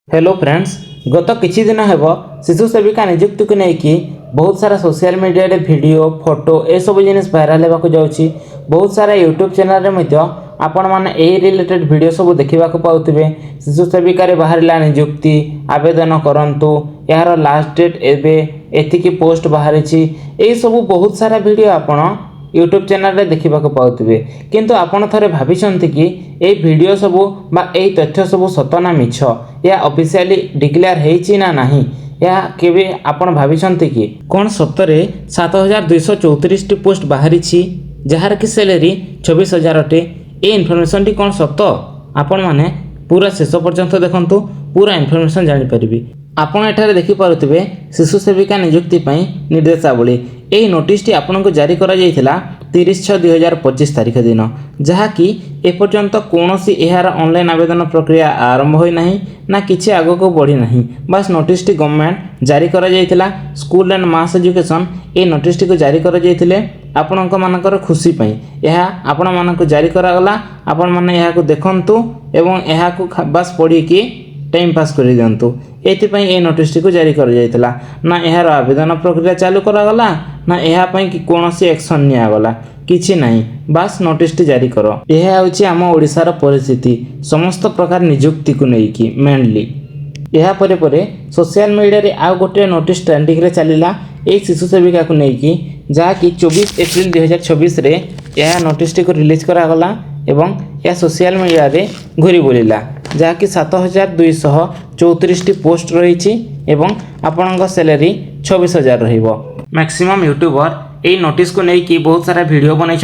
Hello friends, गत किछि दिन हेब शिशु सेविका नियुक्ति को लेकिन बहुत सारा सोशल मीडिया रे वीडियो फोटो ए सब जिनिस वायरल होगा जाउछि। बहुत सारा यूट्यूब चैनल रे मध्य आपण माने ए रिलेटेड वीडियो सब देखिबा को पाउथिबे। शिशु सेविका रे बाहरला नियुक्ति आवेदन करंतु, यार लास्ट डेट एबे एतिकी पोस्ट बाहरिछि। ए सब बहुत सारा वीडियो आपण यूट्यूब चैनल रे देखिबा को पाउथिबे, किंतु आपण थरे भाबिछंती कि ए वीडियो सब बा ए तथ्य सब सत ना मिछ, या ऑफिशियली डिक्लेयर हेछि ना नाही, या केबे आपण भाबिछंती कि कोन सप्तरे 7234 टी पोस्ट बाहरिछि जहार कि सैलरी 24000 अटे। ए इन्फॉर्मेशन टी कोन सत आपण माने पूरा शेष पर्यंत देखंतु, पूरा इन्फॉर्मेशन जानि परिबि। आपण एठारे देखि पारुथिबे शिशु सेविका नियुक्ति पई निर्देशावली। एही नोटिस टी आपनको जारी करा जायथिला 30/6/2025 तारिख दिन, जहा कि एपर्यंत कोनोसी एहार ऑनलाइन आवेदन प्रक्रिया आरंभ होई नाही ना किछि आगो को बढ़ी नाही। बस नोटिस टी गवर्नमेंट जारी करा जायथिला। स्कूल एंड मास एजुकेशन ए नोटिस टी को जारी करा जायथिले आपणक मानकर खुशी पई। एहा आपण मानक जारी करा गला, आपण माने एहा को देखंतु एवं एहा को बस पढी कि टाइम पास कर दिंतु। एथिपाई ए नोटिस टी को जारी कर जायतिला ना एहार आवेदन प्रक्रिया चालू करा गला ना एहा पई कि कोनोसी एक्शन निया गला, किछि नाही, बस नोटिस टी जारी करो। एहा होछि आम ओडिसार परिस्थिति समस्त प्रकार नियुक्ति को नेकी मेनली। एहा परे परे सोशल मीडिया रे आ गोटे नोटिस ट्रेंडिंग रे चलिला ए शिशु सेविका को नेकी, जहा कि 24 एप्रिल 2026 रे एहा नोटिस टी को रिलीज करा गला एवं यह सोशल मीडिया रे घुरी बोलिला, जहा कि 7234 टी पोस्ट रही एवं आपणक सैलरी 24000 रहिबो। मैक्सिमम यूट्यूबर ए नोटिस को लेकिन बहुत सारा वीडियो बनई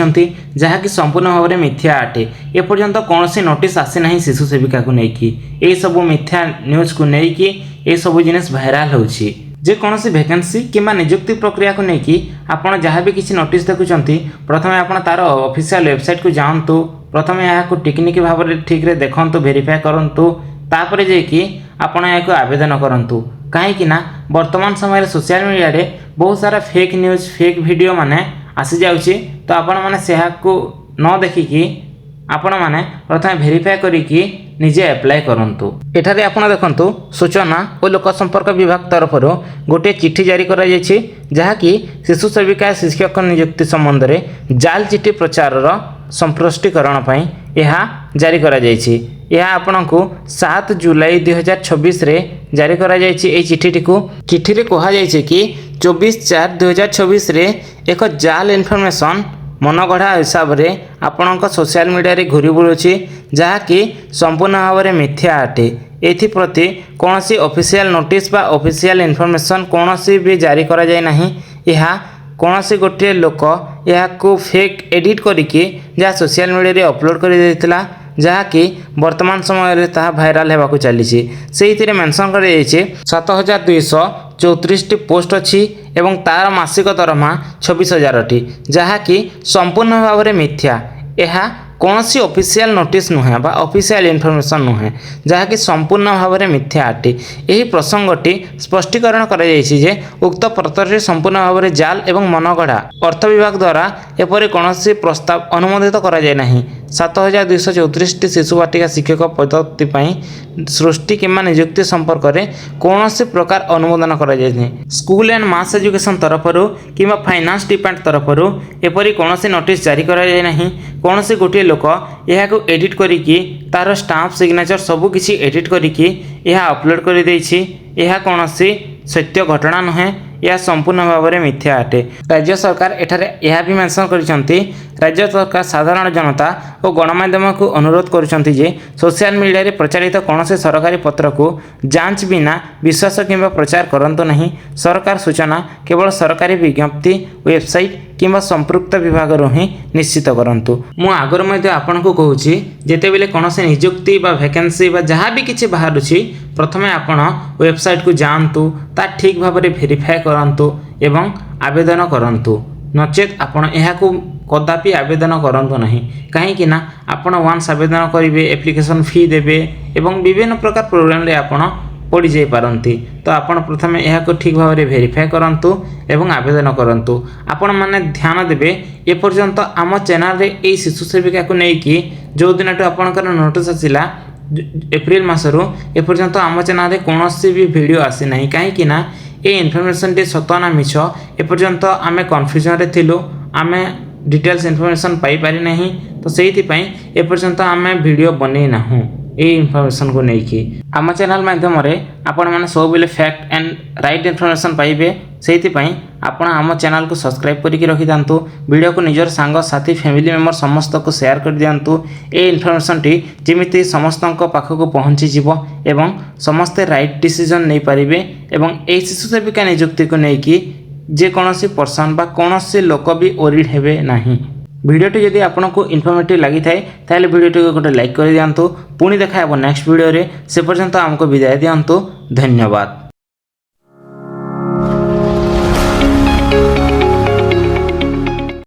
जहा कि संपूर्ण भाव में मिथ्या अटे। एपर्यंत कौन सी नोटिस आसी ना शिशु सेविका को लेकिन ये सब मिथ्या न्यूज को लेकिन ये सब जिनिस भाइराल होछि। जे कौन सी वैकेंसी किंबा नियुक्ति प्रक्रिया को लेकिन आपड़ जहाँ भी किसी नोटिस देखुं प्रथमे आप तार ऑफिशियल वेबसाइट को जातु, प्रथमे यहाँ टेक्निक भाव में ठीक रे देखंतु, वेरीफाई करंतु, तापर जे आपण यहाँ आवेदन करंतु। कहीं ना वर्तमान समय सोशल मीडिया रे बहुत सारा फेक न्यूज फेक वीडियो माने आसी जाउछि, तो आपण माने सेहा को न देखिकी आपण माने प्रथमे वेरीफाई करिकी निजे अप्लाई करंतु। एठारे आपण देखंतु सूचना और लोक संपर्क विभाग तरफ गोटे चिट्ठी जारी करा जायछि, जहा कि शिशु सेविका शिक्षक नियुक्ति संबंध में जाल चिट्ठी प्रचार संप्रष्टीकरण पई यह जारी करा जायछि। यह आपनकु 7 जुलाई 2026 रे जारी करा जायछि। ए चिट्ठी को चिट्ठी रे कहा जायछि कि 24/4/2026 रे एक जाल इनफॉरमेशन मनगढ़ा हिसाब से आपणक सोशल मीडिया रे घूरी बुलुछि, जहा कि संपूर्ण भाव में मिथ्या अटे। एथिप्रति कौन सी ऑफिशियल नोटिस बा ऑफिशियल इनफॉरमेशन कौन सी भी जारी करा जाय नाही। यह कौन सी गोटे लोक यह को फेक एडिट करके जहाँ सोशल मीडिया रे अपलोड कर देथिला, जहा कि वर्तमान समय रे ताहा भाइराल होगा चली। से मेंशन कर 7234 टी पोस्ट अच्छी एवं तार मासिक दरमा 24000 अटी, जहा कि संपूर्ण भाव में मिथ्या। यह कौन सी ऑफिशियल नोटिस नुहे बा ऑफिशियल इनफॉरमेशन नुहे, जहा कि संपूर्ण भाव में मिथ्या अटे। यही प्रसंगटी स्पष्टीकरण कर उक्त पत्र संपूर्ण भाव में जाल एवं मनगढ़ा अर्थ विभाग द्वारा एपरि कौन प्रस्ताव अनुमोदित करा जाय नाही। 7234 टी शिशु बाटिका शिक्षक पद्धति सृष्टि किंबा नियुक्ति संपर्क में कौन प्रकार अनुमोदन करा जाय नाही। स्कूल एंड मास एजुकेशन तरफ किंबा फाइनेंस डिपार्टमेंट तरफ एपरि कौन नोटिस जारी करा जाय नाही। कौन गोटे लोक यह को एडिट करिकी तार स्टाम्प सिग्नेचर सबु किसी एडिट करिकी यह अपलोड कर देछि। यह कौन सत्य घटना नुहे, यह संपूर्ण भाव में मिथ्या अटे। राज्य सरकार एठारे यह भी मेंशन करिसंती, राज्य सरकार साधारण जनता और गणमाध्यम को अनुरोध करुछंती जे सोशल मीडिया रे प्रचारित कौन से सरकारी पत्र को जांच बिना विश्वास किंबा प्रचार करंतु नहीं। सरकार सूचना केवल सरकारी विज्ञप्ति वेबसाइट किंबा संपृक्त विभाग ही निश्चित करंतु। मु आगर मध्ये आपनको कहूची जेते बेले कौन से नियुक्ति बा वैकेंसी बा जहाँ भी किछि बाहरुछि प्रथमे आपण वेबसाइट को जातु, ता ठीक भाव में वेरीफाई करंतु एवं आवेदन करंतु। नचेत आपण यह कदापि आवेदन करंतु नहीं, कहीं ना आपण वांस आवेदन करेंगे एप्लिकेशन फी देवे एवं विभिन्न प्रकार प्रोग्राम रे आपण पड़ जाई पारंती। तो आपण प्रथमे यह को ठीक भाव में वेरीफाई करंतु एवं आवेदन करंतु। आपण माने ध्यान देबे एपर्यंत आम चैनल रे ए शिशु सेविका को लेकिन जो दिन आपणकर नोटिस आसिला एप्रिल मासरू एपर्यंत आम चैनल कौन भी वीडियो आसी ना कहीं ये इनफर्मेशन टी सत ना मिछ एपर्यंत आम कन्फ्यूजन रे थिलु आम डिटेल्स इनफर्मेशन पाई पारि नहीं तो से एपर्यंत आम वीडियो बनै ना ये इनफर्मेशन को लेकिन आम चैनल माध्यम आपण मैंने सब बेले फैक्ट एंड राइट इनफर्मेशन पाइबे से आपण आम चैनल को सब्सक्राइब करके रखी था वीडियो को निजर सांग साथी फैमिली मेंबर समस्त को शेयर कर दिंतु ये इनफर्मेशन टी जमी समस्त पाखक पहुँची जीव एवं समस्ते राइट डिसीजन नहीं पारे एवं ए शिशु सेविका नियुक्ति को लेकिन जेकोसी पर्सन बा कौन से लोक भी ओरिड हेबे नहीं। वीडियोटी जदि आपको इनफॉर्मेटिव लगी था वीडियोटी को गोटे लाइक कर दिंतु पुणी देखा नेक्स्ट वीडियो रे से पर्यंत आमको विदाय दिंतु धन्यवाद।